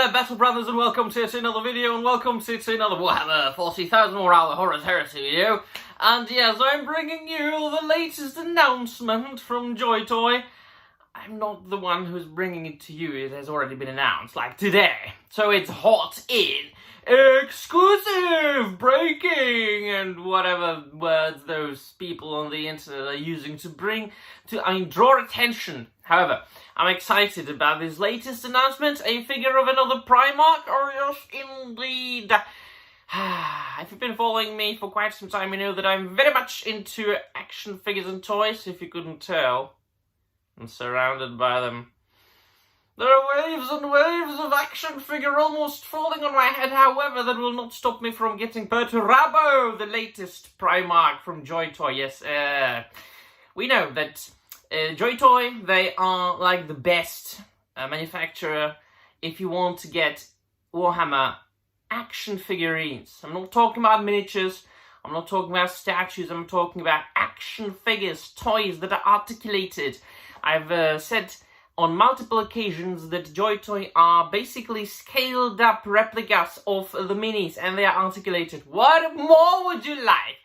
there, Battle Brothers, and welcome to another video, and welcome to another Warhammer 40,000 Warhammer Horus Heresy video. And yes, I'm bringing you the latest announcement from JoyToy. I'm not the one who's bringing it to you, it has already been announced, like today. So it's hot in, exclusive, breaking, and whatever words those people on the internet are using to draw attention. However, I'm excited about this latest announcement, a figure of another Primarch, or yes, indeed. If you've been following me for quite some time, you know that I'm very much into action figures and toys, if you couldn't tell. I'm surrounded by them. There are waves and waves of action figure almost falling on my head, however, that will not stop me from getting Perturabo, the latest Primarch from JoyToy. Yes, we know that JoyToy, they are like the best manufacturer if you want to get Warhammer action figurines. I'm not talking about miniatures, I'm not talking about statues, I'm talking about action figures, toys that are articulated. I've said on multiple occasions that JoyToy are basically scaled up replicas of the minis, and they are articulated. What more would you like?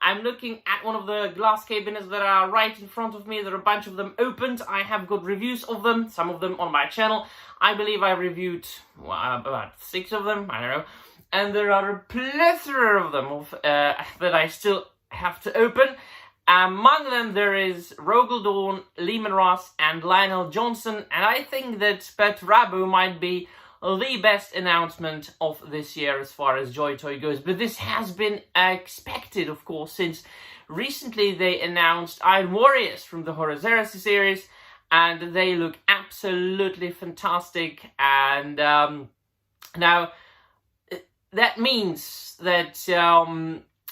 I'm looking at one of the glass cabinets that are right in front of me. There are a bunch of them opened. I have got reviews of them, some of them on my channel. I believe I reviewed about 6 of them, I don't know. And there are a plethora of them that I still have to open. Among them there is Rogel Dawn, Lehman Ross, and Lionel Johnson. And I think that Perturabo might be the best announcement of this year as far as JoyToy goes. But this has been expected, of course, since recently they announced Iron Warriors from the Horus Heresy series, and they look absolutely fantastic. And now that means that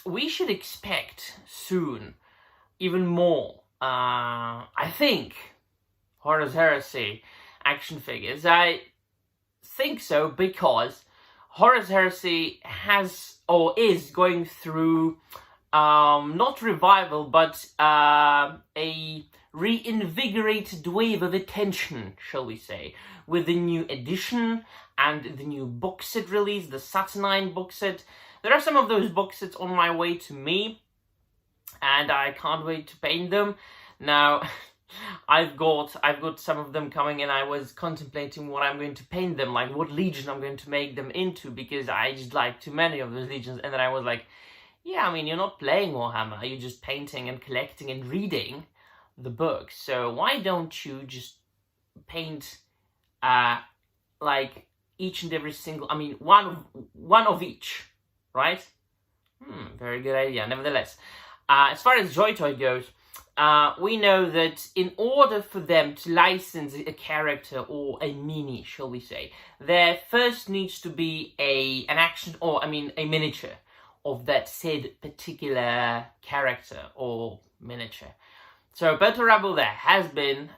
we should expect soon even more, I think, Horus Heresy action figures. I think so because Horus Heresy has or is going through not revival but a reinvigorated wave of attention, shall we say, with the new edition and the new box set release, the Saturnine box set. There are some of those box sets on my way to me, and I can't wait to paint them. Now, I've got some of them coming, and I was contemplating what I'm going to paint them, like what legion I'm going to make them into, because I just like too many of those legions. And then I was like, yeah, I mean, you're not playing Warhammer, you're just painting and collecting and reading the books. So why don't you just paint like each and every single, I mean, one of each, right? Very good idea. Nevertheless, as far as JoyToy goes, we know that in order for them to license a character or a mini, shall we say, there first needs to be an action, or I mean a miniature of that said particular character or miniature. So Perturabo, there have been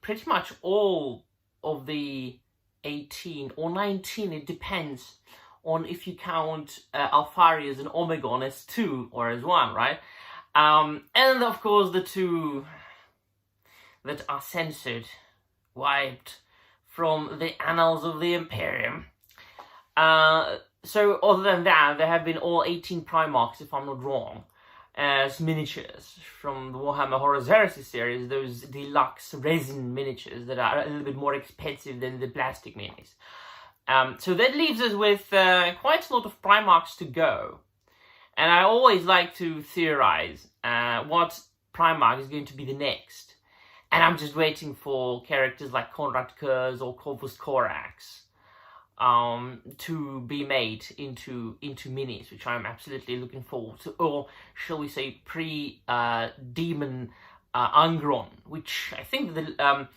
pretty much all of the 18 or 19, it depends on if you count Alpharius and Omegon as 2 or as 1, right? And of course the 2 that are censored, wiped from the annals of the Imperium. So other than that, there have been all 18 Primarchs, if I'm not wrong, as miniatures from the Warhammer Horus Heresy series, those deluxe resin miniatures that are a little bit more expensive than the plastic minis. So that leaves us with quite a lot of Primarchs to go. And I always like to theorize what Primarch is going to be the next. And I'm just waiting for characters like Konrad Kurz or Corvus Corax to be made into minis, which I'm absolutely looking forward to. Or shall we say pre-Demon Angron, which I think the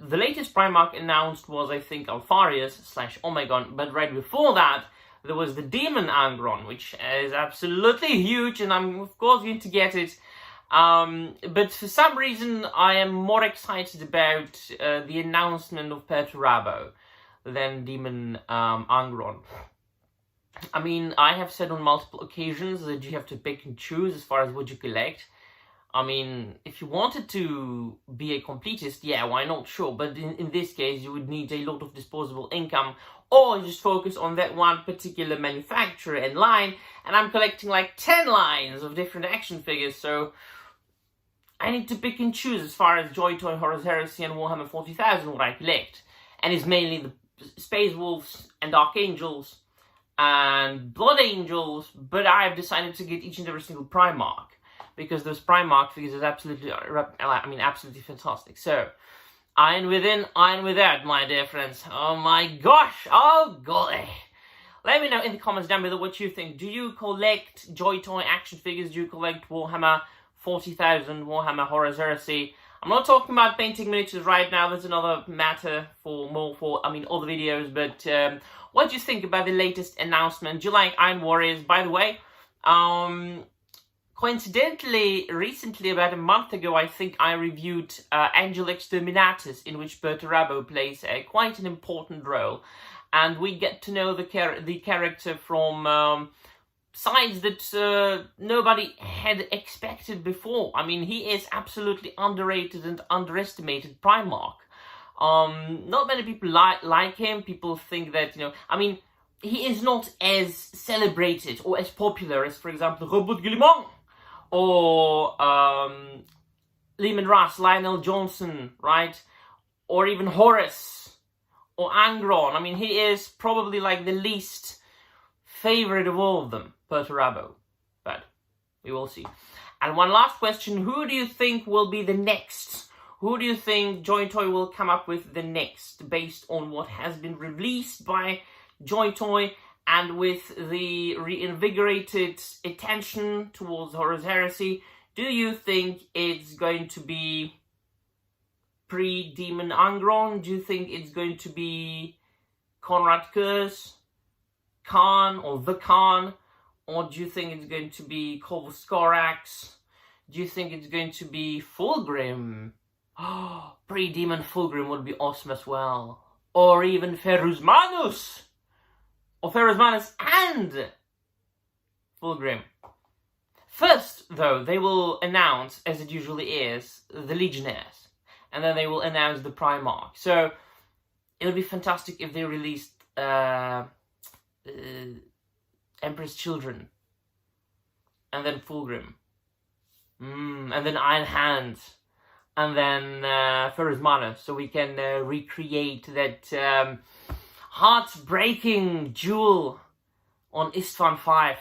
latest Primarch announced was, I think, Alpharius / Omegon, but right before that, there was the Demon Angron, which is absolutely huge, and I'm, of course, going to get it. But for some reason, I am more excited about the announcement of Perturabo than Demon Angron. I mean, I have said on multiple occasions that you have to pick and choose as far as what you collect. I mean, if you wanted to be a completist, yeah, why not? Sure, but in this case, you would need a lot of disposable income, or just focus on that one particular manufacturer and line, and I'm collecting like 10 lines of different action figures, so I need to pick and choose as far as JoyToy, Horus Heresy, and Warhammer 40,000 what I collect, and it's mainly the Space Wolves and Dark Angels and Blood Angels, but I've decided to get each and every single Primarch, because those Primarch figures is absolutely, absolutely fantastic. So, iron within, iron without, my dear friends. Oh my gosh, oh golly. Let me know in the comments down below what you think. Do you collect JoyToy action figures? Do you collect Warhammer 40,000, Warhammer Horus Heresy? I'm not talking about painting miniatures right now, that's another matter for other videos, but what do you think about the latest announcement? Do you like Iron Warriors? By the way, coincidentally, recently, about a month ago, I think I reviewed Angel Exterminatus, in which Perturabo plays quite an important role. And we get to know the character from sides that nobody had expected before. I mean, he is absolutely underrated and underestimated Primarch. Not many people like him. People think that, he is not as celebrated or as popular as, for example, Robert Guillemot, or Lehman Russ, Lionel Johnson, right? Or even Horus, or Angron. I mean, he is probably like the least favorite of all of them, Perturabo. But we will see. And one last question, who do you think will be the next? Who do you think JoyToy will come up with the next, based on what has been released by JoyToy, and with the reinvigorated attention towards Horus Heresy? Do you think it's going to be pre-Demon Angron? Do you think it's going to be Konrad Kurz, Khan, or the Khan? Or do you think it's going to be Corvus Corax? Do you think it's going to be Fulgrim? Oh, pre-Demon Fulgrim would be awesome as well. Or even Ferrus Manus! Or Ferrus Manus and Fulgrim. First, though, they will announce, as it usually is, the Legionnaires. And then they will announce the Primarch. So, it would be fantastic if they released Emperor's Children. And then Fulgrim. And then Iron Hands. And then Ferrus Manus. So we can recreate that heart-breaking duel on Istvan 5.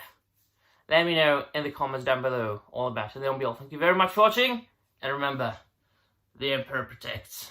Let me know in the comments down below all about it. And that'll be all. Thank you very much for watching. And remember, the Emperor protects.